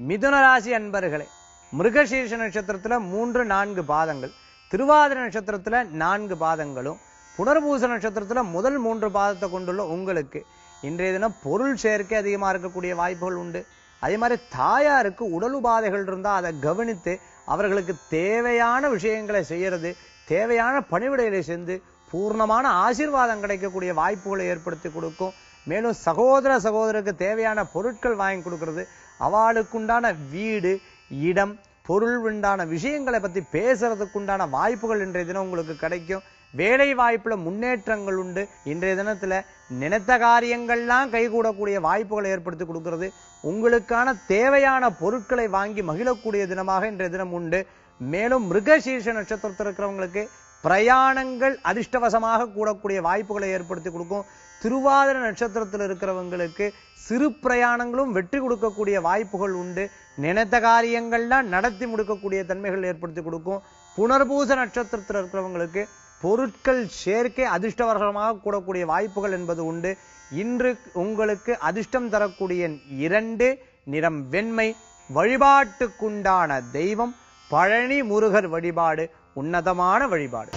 மிதுன ராசி அன்பர்களே, மிருகசீர்ஷ நட்சத்திரத்துல 3-4 பாதங்கள், திருவாதிரை நட்சத்திரத்துல 4 பாதங்களும், புனர்பூச நட்சத்திரத்துல முதல் 3 பாதத்தை கொண்டுள்ள உங்களுக்கு இன்றைய தினம் பொருள் சேர்க்கை அதிகமா இருக்கக்கூடிய வாய்ப்புகள் உண்டு. அதே மாதிரி தாயாருக்கு உடல் உபாதைகள் இருந்தால் அதை கவனித்து அவர்களுக்கு தேவையான விஷயங்களை செய்யறது, தேவையான பணிவிடைகளை செஞ்சு பூர்ணமான ஆசீர்வாதம் கிடைக்கக்கூடிய வாய்ப்புகளை ஏற்படுத்தி கொடுக்கும். மேலும் சகோதரருக்கு தேவையான பொருட்கள் வாங்கி கொடுக்கறது, அவளுக்குண்டான வீடு இடம் பொருள் உண்டான விஷயங்களை பத்தி பேசுறதுக்குண்டான வாய்ப்புகள் இன்றைய தினம் உங்களுக்கு கிடைக்கும். வேலை வாய்ப்புல முன்னேற்றங்கள் உண்டு. இன்றைய தினத்துல நினைத்த காரியங்கள்லாம் கைகூடக்கூடிய வாய்ப்புகளை ஏற்படுத்தி கொடுக்கிறது. உங்களுக்கான தேவையான பொருட்களை வாங்கி மகிழக்கூடிய தினமாக இன்றைய தினம் உண்டு. மேலும் மிருகசீர்ஷ நட்சத்திரத்தில் இருக்கிறவங்களுக்கு பிரயாணங்கள் அதிர்ஷ்டவசமாக கூடக்கூடிய வாய்ப்புகளை ஏற்படுத்தி கொடுக்கும். திருவாதிரை நட்சத்திரத்தில் இருக்கிறவங்களுக்கு சிறு பிரயாணங்களும் வெற்றி கொடுக்கக்கூடிய வாய்ப்புகள் உண்டு. நினைத்த காரியங்கள்லாம் நடத்தி முடிக்கக்கூடிய தன்மைகள் ஏற்படுத்தி கொடுக்கும். புனர்பூச நட்சத்திரத்தில் இருக்கிறவங்களுக்கு பொருட்கள் சேர்க்கை அதிர்ஷ்டவசமாக கூடக்கூடிய வாய்ப்புகள் என்பது உண்டு. இன்று உங்களுக்கு அதிர்ஷ்டம் தரக்கூடிய 2, நிறம் வெண்மை. வழிபாட்டுக்குண்டான தெய்வம் பழனி முருகர் வழிபாடு உன்னதமான வழிபாடு.